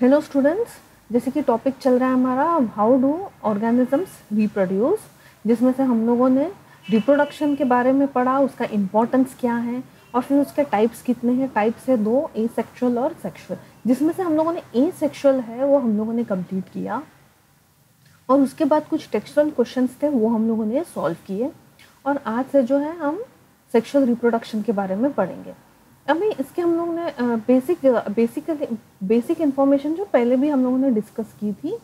Hello students, जैसे कि topic चल रहा है हमारा हाउ डू ऑर्गेनिजम्स रिप्रोड्यूस, जिसमें से हम लोगों ने रिप्रोडक्शन के बारे में पढ़ा, उसका इम्पोर्टेंस क्या है और फिर उसके टाइप्स कितने हैं। टाइप्स है दो, एसेक्सुअल और सेक्सुअल, जिसमें से हम लोगों ने एसेक्सुअल है वो हम लोगों ने कंप्लीट किया और उसके बाद कुछ टेक्सचुअल क्वेश्चंस थे वो हम लोगों ने सॉल्व किए। और आज से जो है हम सेक्सुअल रिप्रोडक्शन के बारे में पढ़ेंगे। अभी इसके हम लोगों ने बेसिक इन्फॉर्मेशन जो पहले भी हम लोगों ने डिस्कस की थी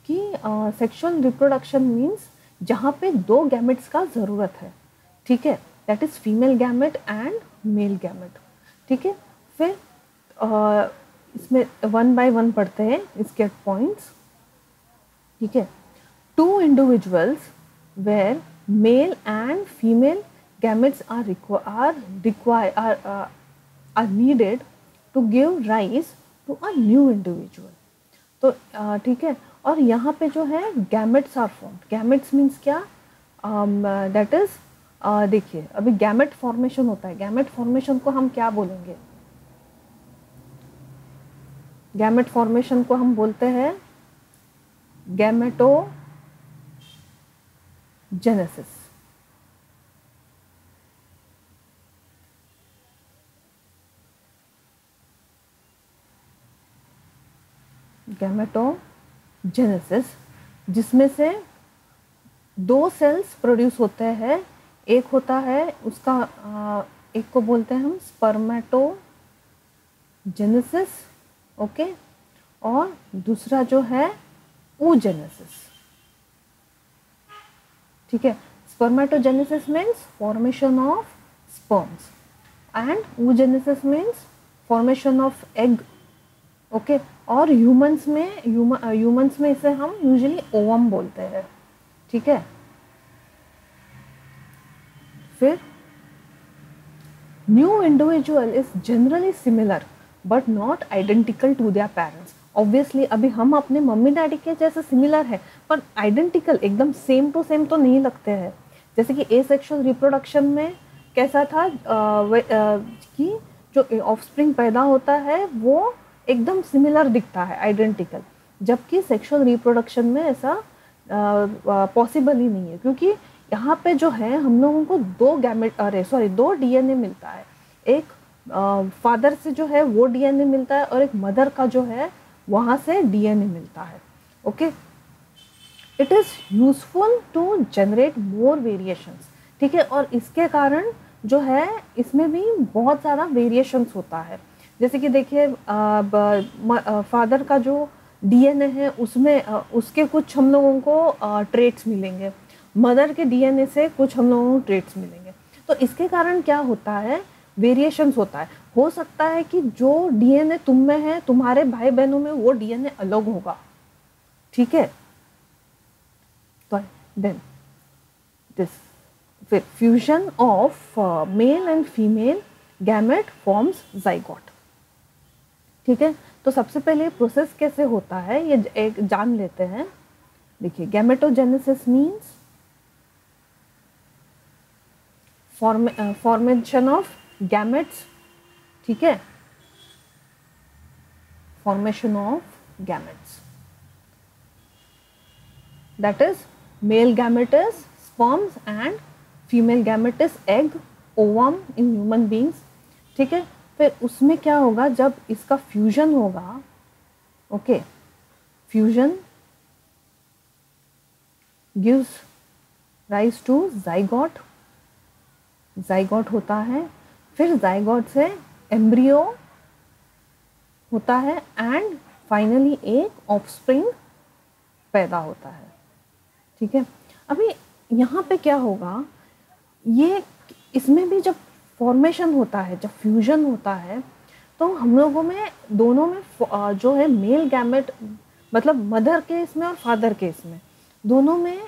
कि सेक्सुअल रिप्रोडक्शन मीन्स जहाँ पे दो गैमेट्स का ज़रूरत है, ठीक है, that is female gamete and male gamete, ठीक है। फिर इसमें वन बाय वन पढ़ते हैं इसके पॉइंट्स, ठीक है। Two individuals where male and female gametes are needed to give rise to a new individual। तो ठीक है। और यहाँ पे जो है gametes are formed। gametes means क्या, that is देखिए अभी गैमेट फॉर्मेशन होता है। गैमेट फॉर्मेशन को हम क्या बोलेंगे? गैमेट फॉर्मेशन को हम बोलते हैं गैमेटोजेनेसिस। गैमेटोजेनेसिस, जिसमें से दो सेल्स प्रोड्यूस होते हैं। एक होता है उसका एक को बोलते हैं हम स्पर्मेटोजेनेसिस, ओके, और दूसरा जो है oogenesis, ठीक है। Spermatogenesis means formation of sperms and oogenesis means formation of egg, okay. और ह्यूमंस में इसे हम यूजुअली ओवम बोलते हैं, ठीक है। फिर new individual is generally similar but not identical to their parents. Obviously अभी हम अपने मम्मी डैडी के जैसे सिमिलर है पर आइडेंटिकल एकदम सेम टू सेम तो नहीं लगते हैं। जैसे कि एसेक्सुअल रिप्रोडक्शन में कैसा था कि जो ऑफस्प्रिंग पैदा होता है वो एकदम सिमिलर दिखता है, आइडेंटिकल, जबकि सेक्सुअल रिप्रोडक्शन में ऐसा पॉसिबल ही नहीं है, क्योंकि यहाँ पे जो है हम लोगों को दो डीएनए मिलता है। एक फादर से जो है वो डीएनए मिलता है और एक मदर का जो है वहाँ से डीएनए मिलता है, okay. It is useful to generate more variations, ठीक है। और इसके कारण जो है इसमें भी बहुत ज़्यादा वेरिएशंस होता है। जैसे कि देखिए फादर का जो डीएनए है उसमें उसके कुछ हम लोगों को ट्रेट्स मिलेंगे, मदर के डीएनए से कुछ हम लोगों को ट्रेट्स मिलेंगे। तो इसके कारण क्या होता है, वेरिएशंस होता है। हो सकता है कि जो डीएनए तुम में है तुम्हारे भाई बहनों में वो डीएनए अलग होगा, ठीक है। तो देन दिस फिर fusion of male and female gamete forms zygote, ठीक है। तो सबसे पहले प्रोसेस कैसे होता है ये एक जान लेते हैं। देखिए gametogenesis means formation of gametes, ठीक है, formation of gametes, that is male gametes sperms and female gametes egg ovum in human beings, ठीक है। फिर उसमें क्या होगा, जब इसका फ्यूजन होगा, okay, fusion gives rise to zygote, zygote होता है। फिर जाइगोट से एम्ब्रियो होता है एंड फाइनली एक ऑफस्प्रिंग पैदा होता है, ठीक है। अभी यहाँ पे क्या होगा, ये इसमें भी जब फॉर्मेशन होता है, जब फ्यूजन होता है, तो हम लोगों में दोनों में जो है मेल गैमेट, मतलब मदर केस में और फादर केस में दोनों में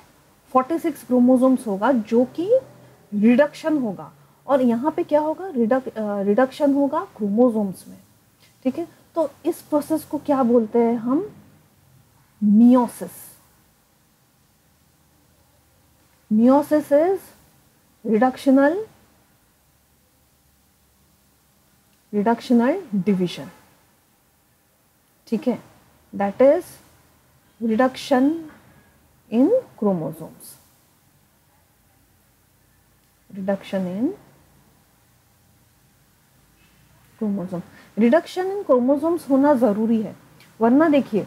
46 क्रोमोसोम्स होगा, जो कि रिडक्शन होगा। और यहाँ पे क्या होगा, रिडक्शन होगा क्रोमोसोम्स में, ठीक है। तो इस प्रोसेस को क्या बोलते हैं हम, meiosis. Meiosis is reductional division, ठीक है। That is reduction in chromosomes. Reduction in chromosome, reduction in chromosomes होना ज़रूरी है, वरना देखिए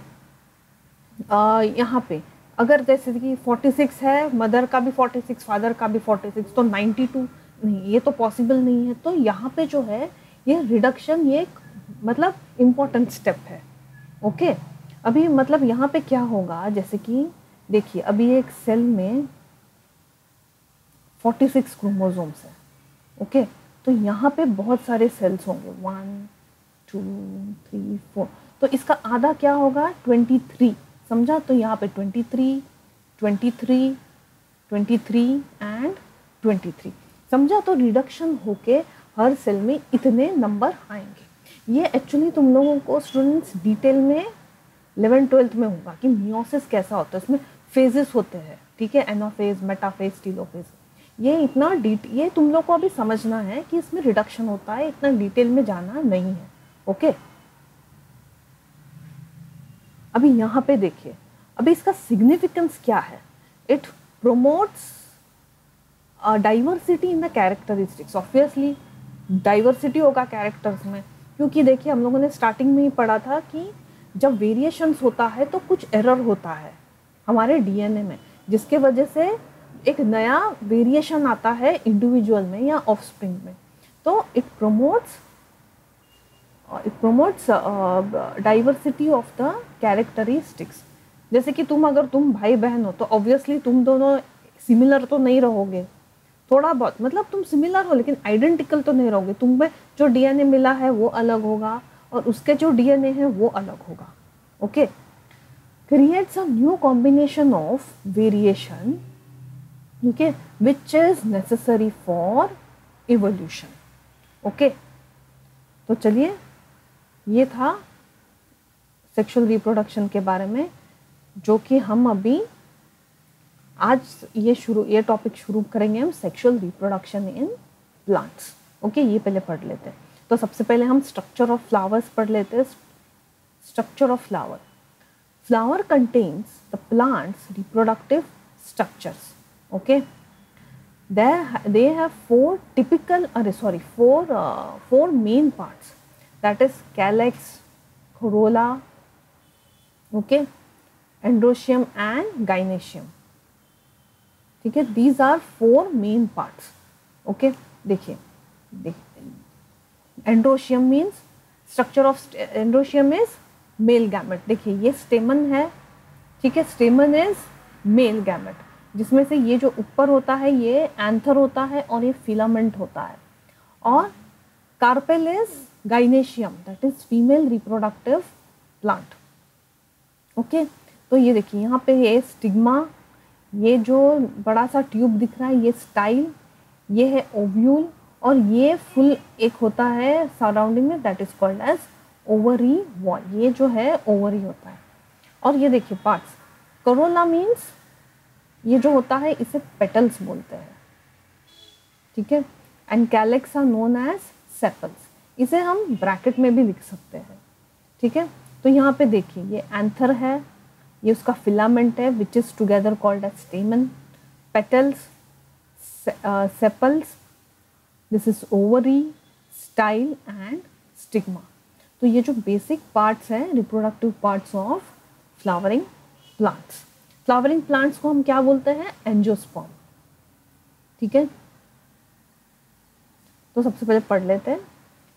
यहाँ पे अगर जैसे कि 46 है, मदर का भी 46, फादर का भी 46, तो 92 नहीं, ये तो पॉसिबल नहीं है। तो यहाँ पे जो है ये रिडक्शन, ये मतलब इम्पोर्टेंट स्टेप है। ओके, अभी मतलब यहाँ पे क्या होगा, जैसे कि देखिए अभी एक सेल में 46 क्रोमोसोम्स है। ओके, तो यहाँ पे बहुत सारे सेल्स होंगे, 1 2 3 4, तो इसका आधा क्या होगा, 23, समझा। तो यहाँ पे 23 23 23 एंड 23, समझा। तो रिडक्शन होके हर सेल में इतने नंबर आएंगे। ये एक्चुअली तुम लोगों को स्टूडेंट्स डिटेल में 11th-12th में होगा कि मियोसिस कैसा होता है, इसमें फेजेस होते हैं, ठीक है, एनाफेज, मेटाफेज, टीलोफेज। ये इतना ये तुम लोग को अभी समझना है कि इसमें रिडक्शन होता है, इतना डिटेल में जाना नहीं है। ओके, अभी यहाँ पे देखिए, अभी इसका सिग्निफिकेंस क्या है। It promotes diversity in the characteristics. Obviously diversity होगा कैरेक्टर्स में, क्योंकि देखिए हम लोगों ने स्टार्टिंग में ही पढ़ा था कि जब वेरिएशंस होता है तो कुछ एरर होता है हमारे डीएनए में, जिसके वजह से एक नया वेरिएशन आता है इंडिविजुअल में या ऑफस्प्रिंग में। तो it promotes diversity of the characteristics. जैसे कि अगर तुम भाई बहन हो तो ऑब्वियसली तुम दोनों सिमिलर तो नहीं रहोगे, थोड़ा बहुत मतलब तुम सिमिलर हो लेकिन आइडेंटिकल तो नहीं रहोगे। तुम्हें जो डीएनए मिला है वो अलग होगा और उसके जो डीएनए है वो अलग होगा। Okay, creates a new combination of variation, okay, which is necessary for evolution. Okay, तो चलिए ये था सेक्सुअल रिप्रोडक्शन के बारे में, जो कि हम अभी आज ये टॉपिक शुरू करेंगे हम, sexual reproduction in plants. Okay, ये पहले पढ़ लेते हैं। तो सबसे पहले हम स्ट्रक्चर ऑफ फ्लावर्स पढ़ लेते हैं। Structure of flower, flower contains the plants reproductive structures. Okay, they have four main parts, that is calyx, corolla, okay, androecium and gynoecium, ठीक है। these are four main parts। Okay, देखिए androecium means structure of androecium is male gamete. देखिए ये स्टेमन है, ठीक है, स्टेमन is male gamete, जिसमें से ये जो ऊपर होता है ये एंथर होता है और ये फिलामेंट होता है। और carpel is gynoecium, that is female reproductive plant. Okay, तो ये देखिए यहाँ पे ये स्टिग्मा, ये जो बड़ा सा ट्यूब दिख रहा है ये स्टाइल, ये है ओव्यूल, और ये फुल एक होता है सराउंडिंग में, that is called as ovary wall. ये जो है ओवरी होता है। और ये देखिए पार्ट्स, करोला मीन्स ये जो होता है इसे पेटल्स बोलते हैं, ठीक है। And calyx are known as sepals, इसे हम ब्रैकेट में भी लिख सकते हैं, ठीक है। तो यहाँ पे देखिए ये एंथर है, ये उसका फिलामेंट है which is together called as stamen, petals, sepals, this is ovary, style and stigma. तो ये जो बेसिक पार्ट्स हैं reproductive parts of flowering plants. Flowering plants को हम क्या बोलते हैं, एंजियोस्पर्म, ठीक है। तो सबसे पहले पढ़ लेते हैं,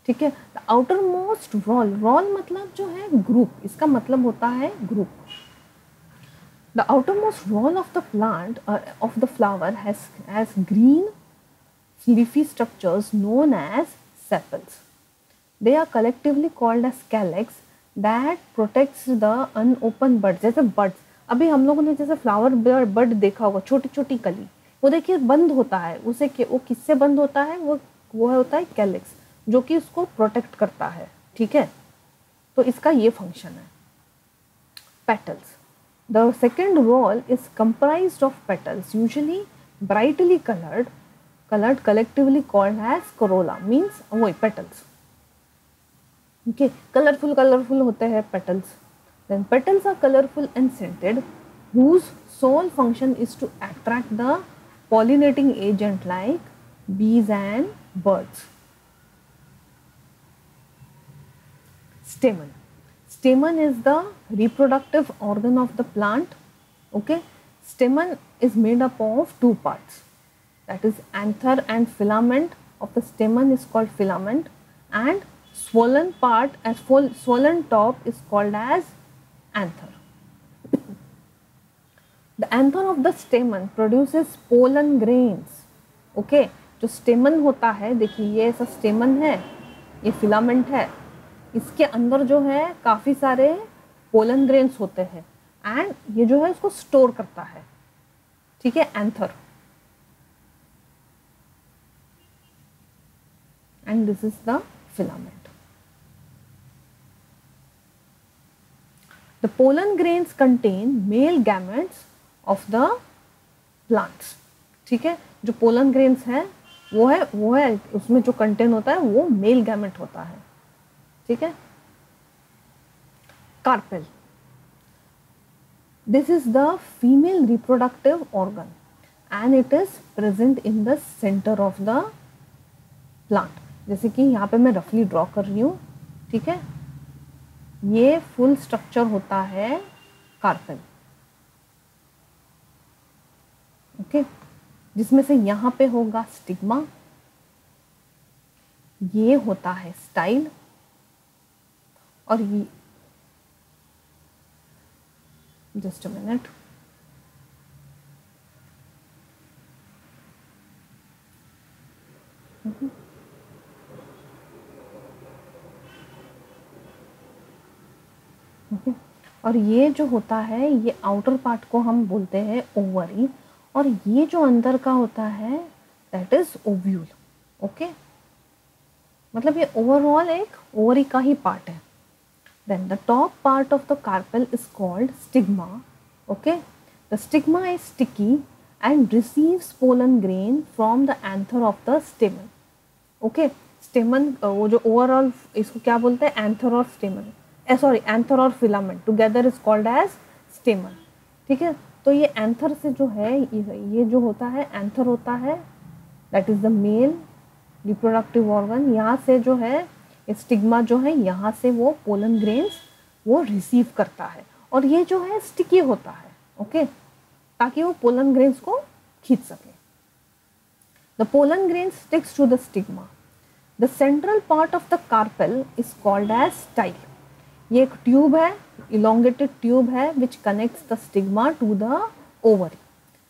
ठीक है। The outer most wall, wall मतलब जो है ग्रुप, इसका मतलब होता है group. The outer most wall of the plant of the flower has green leafy structures known as sepals. They are collectively called as calyx that protects the unopened buds. जैसे buds, अभी हम लोगों ने जैसे फ्लावर बड देखा होगा, छोटी छोटी कली, वो देखिए बंद होता है, उसे वो किससे बंद होता है, वो होता है कैलिक्स, जो कि उसको प्रोटेक्ट करता है, ठीक है। तो इसका ये फंक्शन है। Petals, the second wall is comprised of petals usually brightly colored collectively called as corolla, means वही petals, okay, कलरफुल होते हैं petals. Then petals are colorful and scented, whose sole function is to attract the pollinating agent like bees and birds. Stamen. Stamen is the reproductive organ of the plant. Okay, stamen is made up of two parts, that is anther and filament of the stamen is called filament, and swollen part as swollen top is called as anther. The anther of the stamen produces pollen grains. Okay, जो stamen होता है, देखिए ये ऐसा stamen है, ये filament है, इसके अंदर जो है काफ़ी सारे पोलन ग्रेन्स होते हैं एंड ये जो है इसको स्टोर करता है, ठीक है, anther, and this is the filament. The pollen grains contain male gametes of the plants. ठीक है, जो पोलन ग्रेन्स है वो है उसमें जो कंटेन होता है वो मेल गैमेट होता है. ठीक है. Carpel. This is the female reproductive organ and it is present in the centre of the plant. जैसे कि यहाँ पे मैं रफली ड्रॉ कर रही हूँ. ठीक है, ये फुल स्ट्रक्चर होता है कार्पेल. ओके, जिसमें से यहाँ पे होगा स्टिग्मा, ये होता है स्टाइल, और ये जस्ट अ मिनट, और ये जो होता है ये आउटर पार्ट को हम बोलते हैं ओवरी, और ये जो अंदर का होता है दैट इज ओव्यूल. ओके, मतलब ये ओवरऑल एक ओवरी का ही पार्ट है. Then the top part of the carpel is called stigma. Okay, the stigma is sticky and receives pollen grain from the anther of the stamen. Okay, stamen वो जो overall इसको क्या बोलते हैं, anther और stamen, sorry anther और filament together is called as stamen. ठीक है, तो ये anther से जो है ये जो होता है anther होता है, that is the male reproductive organ. यहाँ से जो है स्टिग्मा जो है यहाँ से वो पोलन ग्रेन्स वो रिसीव करता है, और ये जो है स्टिकी होता है. ओके, ताकि वो पोलन ग्रेन्स को खींच सके. The pollen grains sticks to the stigma. The central part of the carpel is called as style. ये एक ट्यूब है, इलोंगेटेड ट्यूब है which connects the stigma to the ovary.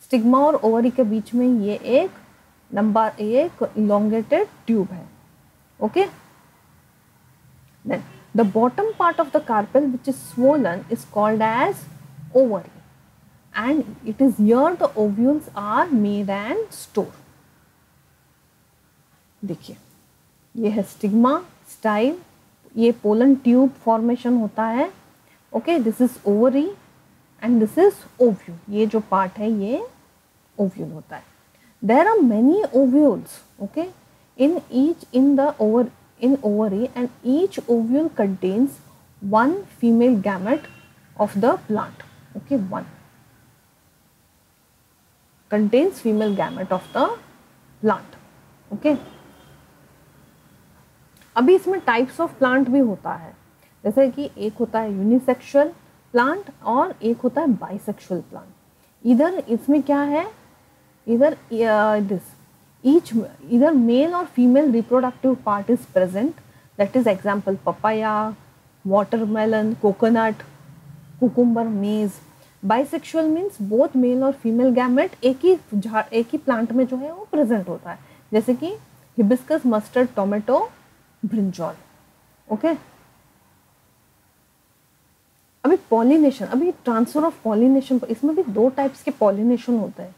Stigma और ओवरी के बीच में ये एक इलोंगेटेड ट्यूब है. Okay, then the bottom part of the carpel which is swollen is called as ovary, and it is here the ovules are made and stored. देखिए ये है स्टिग्मा, स्टाइल, ये पोलन ट्यूब फॉर्मेशन होता है. Okay, this is ovary and this is ovule. ये जो part है ये ओव्यूल होता है. There are many ovules. Okay, in ovary, and each ovule contains one female gamete of the plant. Okay, one contains female gamete of the plant. Okay, अभी इसमें types of plant भी होता है, जैसे कि एक होता है यूनिसेक्सुअल प्लांट और एक होता है बाइसेक्सुअल प्लांट. इधर इसमें क्या है, इधर either male or female reproductive part is present. That is example papaya, watermelon, coconut, cucumber, maize. Bisexual means both male और female gamete एक ही प्लांट में जो है वो प्रेजेंट होता है, जैसे कि hibiscus, mustard, tomato, brinjal. Okay, अभी पॉलिनेशन, अभी ट्रांसफर ऑफ पॉलिनेशन, इसमें भी दो टाइप्स के पॉलिनेशन होते हैं.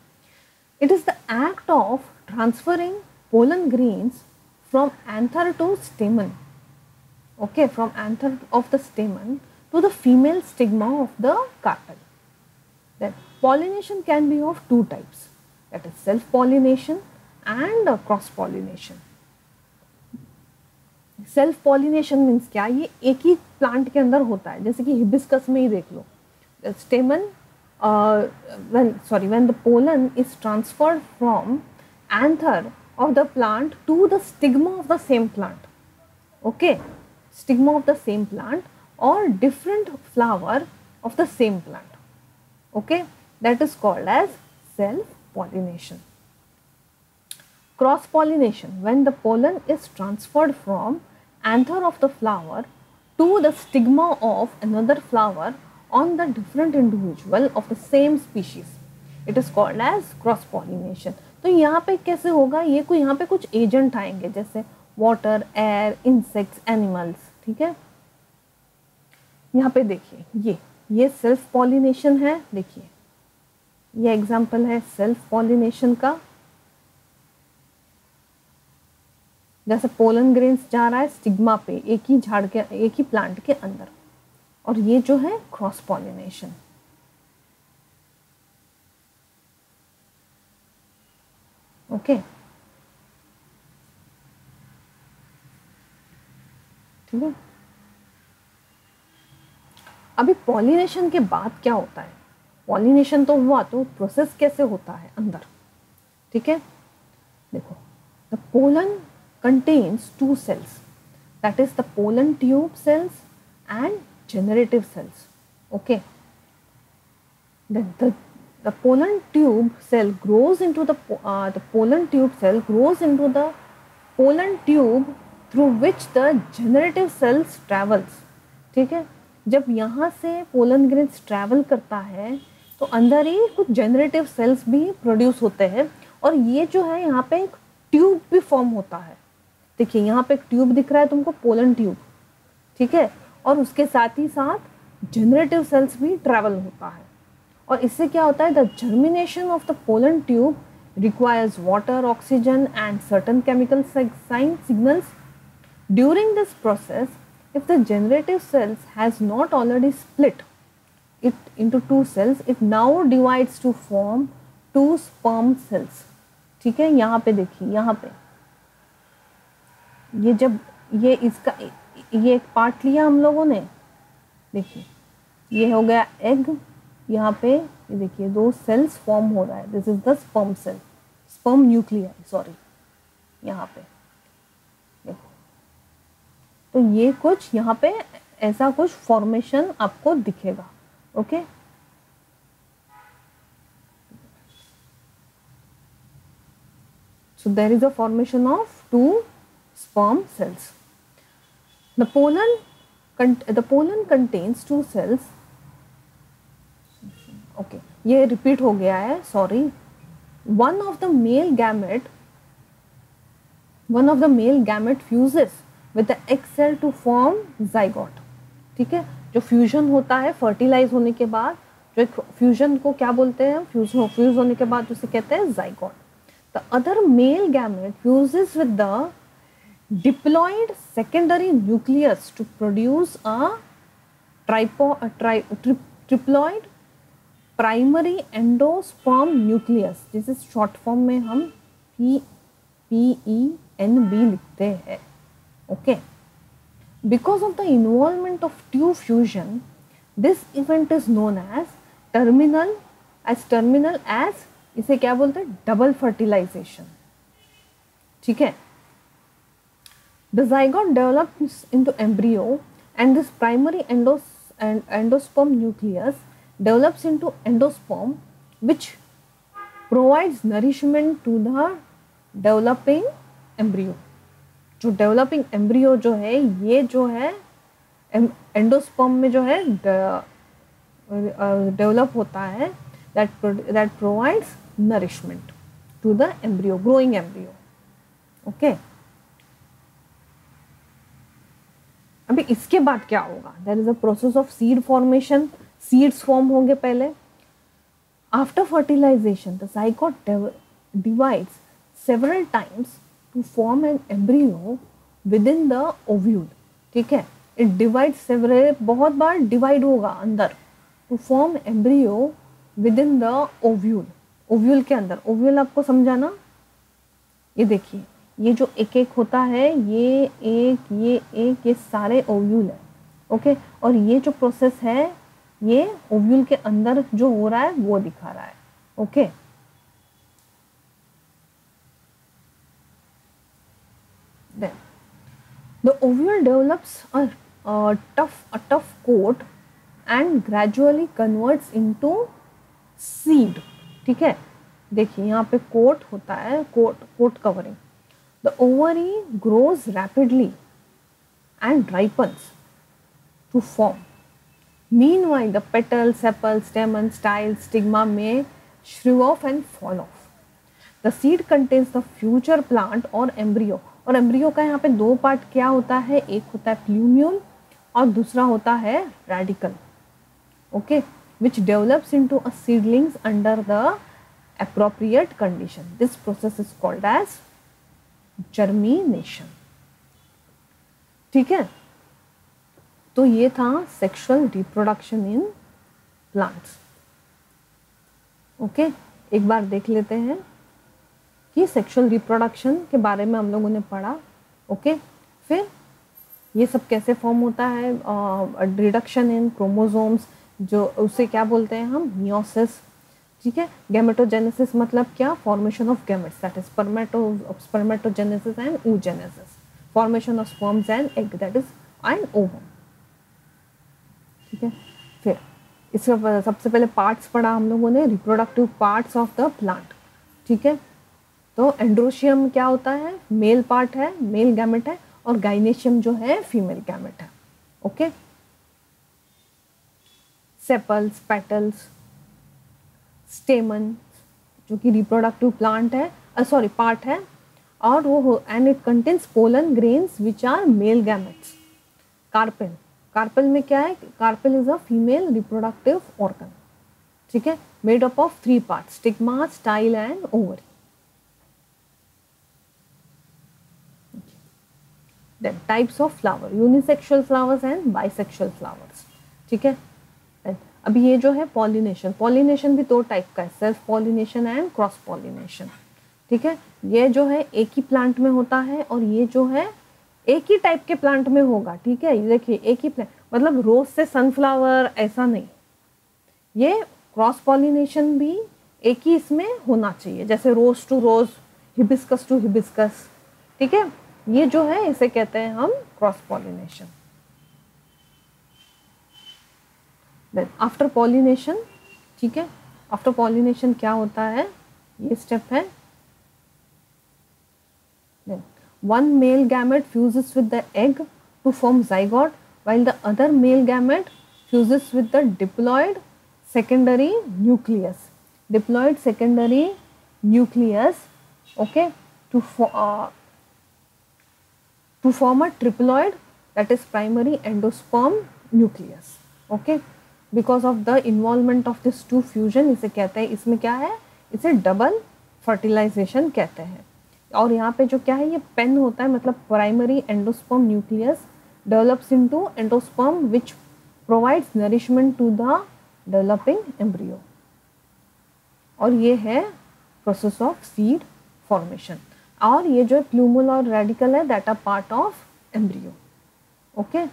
It is the act of transferring pollen grains from anther to stamen. Okay, from anther of the stamen to the female stigma of the carpel. Then pollination can be of two types, that is self-pollination and cross-pollination. Self-pollination means क्या, ये एक ही plant के अंदर होता है, जैसे कि hibiscus में ही देख लो, स्टेमन when the pollen is transferred from anther of the plant to the stigma of the same plant, okay, stigma of the same plant or different flower of the same plant, okay, that is called as self pollination. Cross pollination, when the pollen is transferred from anther of the flower to the stigma of another flower on the different individual of the same species, it is called as cross pollination. तो यहाँ पे कैसे होगा, ये कोई यहाँ पे कुछ एजेंट आएंगे जैसे वाटर, एयर, इंसेक्ट्स, एनिमल्स, ठीक है। यहाँ पे देखिए ये सेल्फ पॉलिनेशन है, देखिए ये एग्जाम्पल है सेल्फ पॉलिनेशन का, जैसे पोलन ग्रेन्स जा रहा है स्टिग्मा पे, एक ही झाड़ के, एक ही प्लांट के अंदर, और ये जो है क्रॉस पॉलिनेशन। ओके, ठीक है। अभी पॉलिनेशन के बाद क्या होता है, पॉलिनेशन तो हुआ, तो प्रोसेस कैसे होता है अंदर, ठीक है। देखो, the pollen contains two cells, that is the pollen tube cells and generative cells, okay. The pollen tube cell grows into the pollen tube cell grows into the pollen tube through which the generative cells travels, ठीक है। जब यहाँ से pollen grains travel करता है तो अंदर ही कुछ जनरेटिव सेल्स भी प्रोड्यूस होते हैं, और ये जो है यहाँ पे एक ट्यूब भी फॉर्म होता है, देखिए यहाँ पे एक ट्यूब दिख रहा है तुमको, पोलन ट्यूब, ठीक है, और उसके साथ ही साथ जनरेटिव सेल्स भी ट्रैवल होता है, और इससे क्या होता है, the germination of the pollen tube requires water, oxygen and certain chemical signals. During this process, if the generative cells has not already split it into two cells, it now divides to form two sperm cells, ठीक है। यहाँ पे देखिए, यहाँ पे ये जब ये इसका ये एक पार्ट लिया हम लोगों ने, देखिए ये हो गया एग, यहाँ पे ये देखिए दो सेल्स फॉर्म हो रहा है, this is the sperm cell, sperm nuclei, sorry, यहाँ पे देखो, तो ये कुछ यहाँ पे ऐसा कुछ फॉर्मेशन आपको दिखेगा, okay. So there is a formation of two sperm cells. The pollen contains two cells. Okay, ये repeat हो गया है, sorry. One of the male gamete fuses with the egg cell to form zygote, ठीक है। जो fusion होता है fertilise होने के बाद, जो फ्यूजन को क्या बोलते हैं, फ्यूज होने के बाद उसे कहते हैं zygote. The other male gamete fuses with the diploid secondary nucleus to produce a triploid primary endosperm nucleus, जिसे शॉर्ट फॉर्म में हम PENB लिखते हैं, okay. Because of the involvement of tube fusion, this event is known as terminal as इसे क्या बोलते हैं, double fertilisation, ठीक है। The zygote develops into embryo and this primary endosperm nucleus develops into endosperm which provides nourishment to the developing embryo. जो developing embryo जो है, ये जो है एंडोस्पर्म में जो है डेवलप होता है, that provides nourishment to the embryo, growing embryo, okay. अभी इसके बाद क्या होगा, there is a process of seed formation, seeds form होंगे पहले. After fertilization, the zygote divides several times to form an embryo within the ovule, ठीक है. It divides several, बहुत बार divide होगा अंदर to form embryo within the ovule. Ovule के अंदर, ovule आपको समझाना, ये देखिए ये जो एक एक होता है, ये एक ये सारे ओव्यूल है, ओके, और ये जो प्रोसेस है ये ओव्यूल के अंदर जो हो रहा है वो दिखा रहा है। Okay, then the ovule develops a tough coat and gradually converts into seed। ठीक है, देखिए यहाँ पे कोट होता है, coat covering. The ovary grows rapidly and ripens to form. Meanwhile, the petals, sepals, stamens, styles, stigma may shrivel off and fall off. The seed contains the future plant or embryo। और embryo का यहाँ पे दो part क्या होता है, एक होता है प्लूम्यूल और दूसरा होता है radical. Okay, which develops into a seedlings under the appropriate condition. This process is called as germination। ठीक है, तो ये था sexual reproduction in plants. Okay, एक बार देख लेते हैं कि सेक्सुअल रिप्रोडक्शन के बारे में हम लोगों ने पढ़ा। ओके, फिर ये सब कैसे फॉर्म होता है, रिडक्शन इन क्रोमोसोम्स, जो उसे क्या बोलते हैं हम, मियोसिस। ठीक है, गैमेटोजेनेसिस मतलब क्या, formation of gametes, that is spermatogenesis and oogenesis, formation of sperms and egg, that is and ovum. ठीक है, फिर इसका सबसे पहले पार्ट्स पढ़ा हम लोगों ने, reproductive parts of the plant. ठीक है, तो एंड्रोशियम क्या होता है, मेल पार्ट है, मेल गैमेट है, और गाइनेशियम जो है फीमेल गैमेट है। ओके, सेपल्स, पेटल्स, स्टेमन जो कि रिप्रोडक्टिव प्लांट है, सॉरी पार्ट है, और वो and it contains pollen grains which are male gametes. Carpel, carpel में क्या है, carpel is a female reproductive organ. ठीक है, made up of 3 parts, stigma, style and ovary. Then types of flower, unisexual flowers and bisexual flowers। ठीक है, अभी ये जो है पॉलिनेशन, पॉलिनेशन भी 2 टाइप का है, self pollination and cross pollination. ठीक है, ये जो है एक ही प्लांट में होता है और ये जो है एक ही टाइप के प्लांट में होगा। ठीक है, ये देखिए एक ही प्लांट, मतलब रोज से सनफ्लावर ऐसा नहीं, ये क्रॉस पॉलिनेशन भी एक ही इसमें होना चाहिए, जैसे rose to rose, hibiscus to hibiscus. ठीक है, ये जो है इसे कहते हैं हम cross pollination. Then after pollination, ठीक है, आफ्टर पॉलिनेशन क्या होता है, ये स्टेप है। Then one male gamete fuses with the egg to form zygote, while the other male gamete fuses with the diploid secondary nucleus, diploid secondary nucleus, okay, to form a triploid, that is primary endosperm nucleus। okay, because of the involvement of this 2 fusion, इसे कहते हैं, इसमें क्या है, इसे double fertilisation कहते हैं। और यहाँ पे जो क्या है, ये पेन होता है, मतलब primary endosperm nucleus develops into endosperm which provides nourishment to the developing embryo. और ये है प्रोसेस ऑफ सीड फॉर्मेशन। और ये जो प्लूमल और रेडिकल है, that are part of embryo. Okay,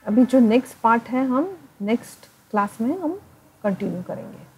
अभी जो नेक्स्ट पार्ट है हम नेक्स्ट क्लास में हम कंटिन्यू करेंगे।